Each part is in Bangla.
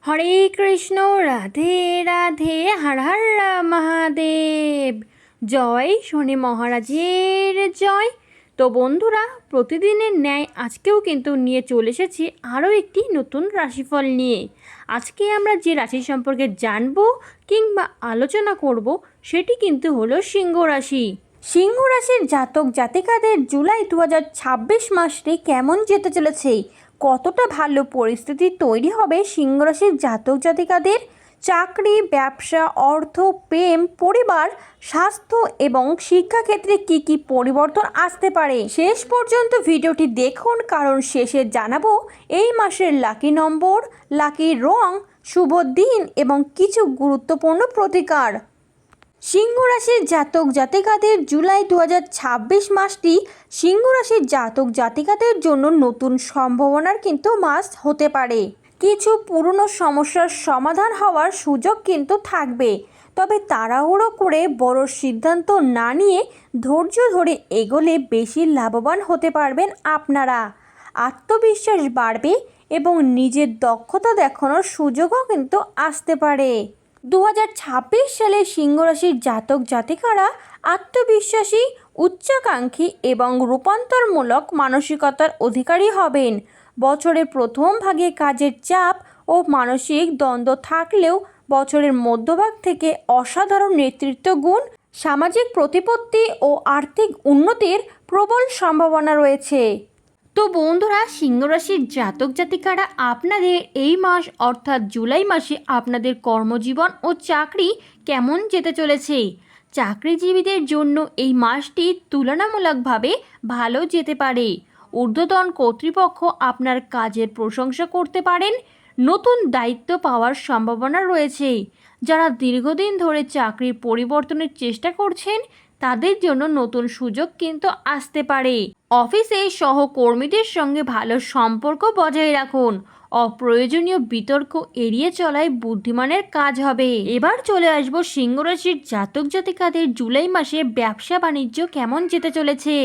হরে কৃষ্ণ, রাধে রাধে, হর হর মহাদেব। জয় শনি মহারাজের জয়। তো বন্ধুরা, প্রতিদিনের ন্যায় আজকেও কিন্তু নিয়ে চলে এসেছি আরও একটি নতুন রাশিফল নিয়ে। আজকে আমরা যে রাশি সম্পর্কে জানবো কিংবা আলোচনা করব সেটি কিন্তু হলো সিংহ রাশি। সিংহ রাশির জাতক জাতিকাদের জুলাই 2026 মাসটি কেমন যেতে চলেছে, কতটা ভালো পরিস্থিতি তৈরি হবে সিংহ রাশির জাতক জাতিকাদের চাকরি, ব্যবসা, অর্থ, প্রেম, পরিবার, স্বাস্থ্য এবং শিক্ষাক্ষেত্রে কি কি পরিবর্তন আসতে পারে, শেষ পর্যন্ত ভিডিওটি দেখুন, কারণ শেষে জানাবো এই মাসের লাকি নম্বর, লাকি রং, শুভ দিন এবং কিছু গুরুত্বপূর্ণ প্রতিকার। সিংহ রাশির জাতক জাতিকাদের জুলাই 2026 মাসটি সিংহ রাশির জাতক জাতিকাদের জন্য নতুন সম্ভাবনার কিন্তু মাস হতে পারে। কিছু পুরনো সমস্যার সমাধান হওয়ার সুযোগ কিন্তু থাকবে, তবে তাড়াহুড়ো করে বড় সিদ্ধান্ত না নিয়ে ধৈর্য ধরে এগোলে বেশি লাভবান হতে পারবেন আপনারা। আত্মবিশ্বাস বাড়বে এবং নিজের দক্ষতা দেখানোর সুযোগও কিন্তু আসতে পারে। 2026 সালে সিংহ রাশির জাতক জাতিকারা আত্মবিশ্বাসী, উচ্চাকাঙ্ক্ষী এবং রূপান্তরমূলক মানসিকতার অধিকারী হবেন। বছরের প্রথম ভাগে কাজের চাপ ও মানসিক দ্বন্দ্ব থাকলেও বছরের মধ্যভাগ থেকে অসাধারণ নেতৃত্ব গুণ, সামাজিক প্রতিপত্তি ও আর্থিক উন্নতির প্রবল সম্ভাবনা রয়েছে। তো বন্ধুরা, সিংহ রাশির জাতক জাতিকারা আপনাদের এই মাস অর্থাৎ জুলাই মাসে আপনাদের কর্মজীবন ও চাকরি কেমন যেতে চলেছে। চাকরিজীবীদের জন্য এই মাসটি তুলনামূলকভাবে ভালো যেতে পারে। ঊর্ধ্বতন কর্তৃপক্ষ আপনার কাজের প্রশংসা করতে পারেন। নতুন দায়িত্ব পাওয়ার সম্ভাবনা রয়েছে। যারা দীর্ঘদিন ধরে চাকরির পরিবর্তনের চেষ্টা করছেন তাদের জন্য নতুন সুযোগ কিন্তু আসতে পারে। অফিসে সহকর্মীদের সঙ্গে ভালো সম্পর্ক বজায় রাখুন। অপ্রয়োজনীয় বিতর্ক এড়িয়ে চলায় বুদ্ধিমানের কাজ হবে। এবার চলে আসবো সিংহ রাশির জাতক জাতিকাদের জুলাই মাসে ব্যবসা বাণিজ্য কেমন যেতে চলেছে।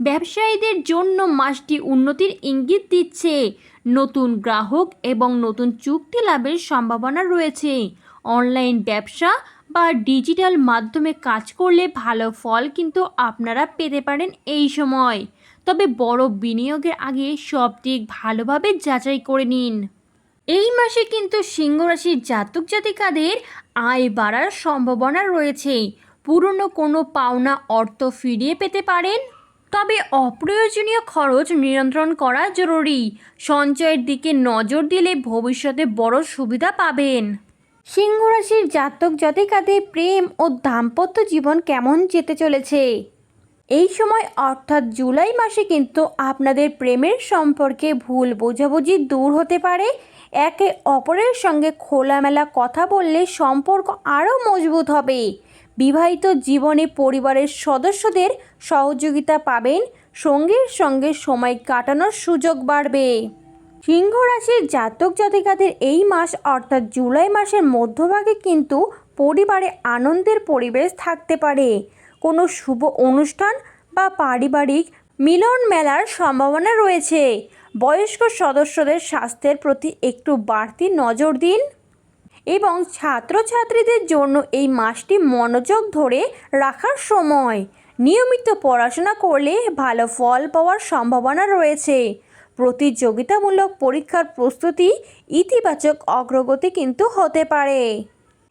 ব্যবসায়ীদের জন্য মাসটি উন্নতির ইঙ্গিত দিচ্ছে। নতুন গ্রাহক এবং নতুন চুক্তি লাভের সম্ভাবনা রয়েছে। অনলাইন ব্যবসা বা ডিজিটাল মাধ্যমে কাজ করলে ভালো ফল কিন্তু আপনারা পেতে পারেন এই সময়। তবে বড় বিনিয়োগের আগে সব দিক ভালোভাবে যাচাই করে নিন। এই মাসে কিন্তু সিংহ রাশির জাতক জাতিকাদের আয় বাড়ার সম্ভাবনা রয়েছে। পুরনো কোনো পাওনা অর্থ ফিরিয়ে পেতে পারেন, তবে অপ্রয়োজনীয় খরচ নিয়ন্ত্রণ করা জরুরি। সঞ্চয়ের দিকে নজর দিলে ভবিষ্যতে বড় সুবিধা পাবেন। সিংহ রাশির জাতক জাতিকাদের প্রেম ও দাম্পত্য জীবন কেমন যেতে চলেছে। এই সময় অর্থাৎ জুলাই মাসে কিন্তু আপনাদের প্রেমের সম্পর্কে ভুল বোঝাবুঝি দূর হতে পারে। একে অপরের সঙ্গে খোলামেলা কথা বললে সম্পর্ক আরও মজবুত হবে। বিবাহিত জীবনে পরিবারের সদস্যদের সহযোগিতা পাবেন। সঙ্গীর সঙ্গে সময় কাটানোর সুযোগ বাড়বে। সিংহ রাশির জাতক জাতিকাদের এই মাস অর্থাৎ জুলাই মাসের মধ্যভাগে কিন্তু পরিবারে আনন্দের পরিবেশ থাকতে পারে। কোনো শুভ অনুষ্ঠান বা পারিবারিক মিলন মেলার সম্ভাবনা রয়েছে। বয়স্ক সদস্যদের স্বাস্থ্যের প্রতি একটু বাড়তি নজর দিন এবং ছাত্রছাত্রীদের জন্য এই মাসটি মনোযোগ ধরে রাখার সময়। নিয়মিত পড়াশোনা করলে ভালো ফল পাওয়ার সম্ভাবনা রয়েছে। প্রতিযোগিতামূলক পরীক্ষার প্রস্তুতি ইতিবাচক অগ্রগতি কিন্তু হতে পারে।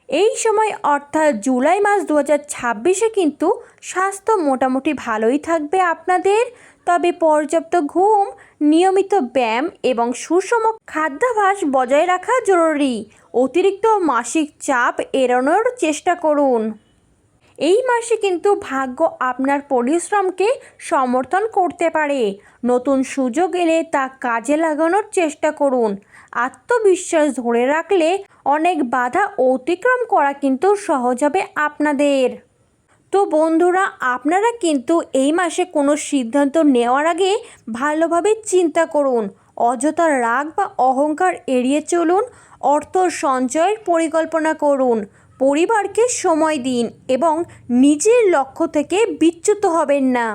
এই সময় অর্থাৎ জুলাই মাস 2026-এ কিন্তু স্বাস্থ্য মোটামুটি ভালোই থাকবে আপনাদের। তবে পর্যাপ্ত ঘুম, নিয়মিত ব্যায়াম এবং সুষম খাদ্যাভ্যাস বজায় রাখা জরুরি। অতিরিক্ত মাসিক চাপ এড়ানোর চেষ্টা করুন। এই মাসে কিন্তু ভাগ্য আপনার পরিশ্রমকে সমর্থন করতে পারে। নতুন সুযোগ এলে তা কাজে লাগানোর চেষ্টা করুন। আত্মবিশ্বাস ধরে রাখলে অনেক বাধা অতিক্রম করা কিন্তু সহজ হবে আপনাদের। তো বন্ধুরা, আপনারা কিন্তু এই মাসে কোনো সিদ্ধান্ত নেওয়ার আগে ভালোভাবে চিন্তা করুন। অযথা রাগ বা অহংকার এড়িয়ে চলুন। অর্থ সঞ্চয়ের পরিকল্পনা করুন। পরিবারকে সময় দিন এবং নিজের লক্ষ্য থেকে বিচ্যুত হবেন না।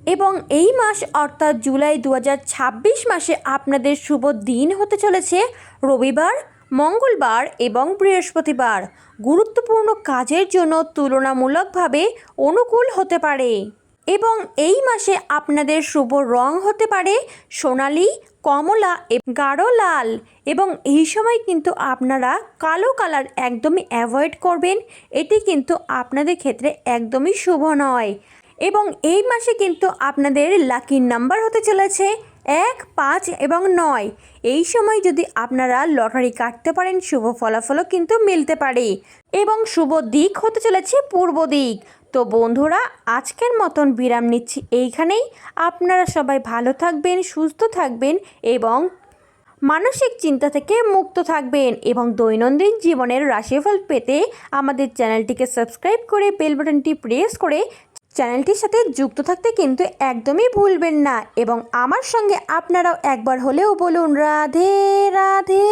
এবং এই মাস অর্থাৎ জুলাই 2026 মাসে আপনাদের শুভ দিন হতে চলেছে রবিবার, মঙ্গলবার এবং বৃহস্পতিবার গুরুত্বপূর্ণ কাজের জন্য তুলনামূলকভাবে অনুকূল হতে পারে এবং এই মাসে আপনাদের শুভ রং হতে পারে সোনালি, কমলা, গাঢ় লাল এবং এই সময় কিন্তু আপনারা কালো কালার একদমই অ্যাভয়েড করবেন। এটি কিন্তু আপনাদের ক্ষেত্রে একদমই শুভ নয় এবং এই মাসে কিন্তু আপনাদের লাকি নাম্বার হতে চলেছে 1, 5 এবং 9। এই সময় যদি আপনারা লটারি কাটতে পারেন শুভ ফলাফলও কিন্তু মিলতে পারে এবং শুভ দিক হতে চলেছে পূর্ব দিক। তো বন্ধুরা, আজকের মতন বিরাম নিচ্ছি এইখানেই। আপনারা সবাই ভালো থাকবেন, সুস্থ থাকবেন এবং মানসিক চিন্তা থেকে মুক্ত থাকবেন এবং দৈনন্দিন জীবনের রাশিফল পেতে আমাদের চ্যানেলটিকে সাবস্ক্রাইব করে বেল বাটনটি প্রেস করে চ্যানেলটির সাথে যুক্ত থাকতে কিন্তু একদমই ভুলবেন না এবং আমার সঙ্গে আপনারাও একবার হলেও বলুন রাধে রাধে।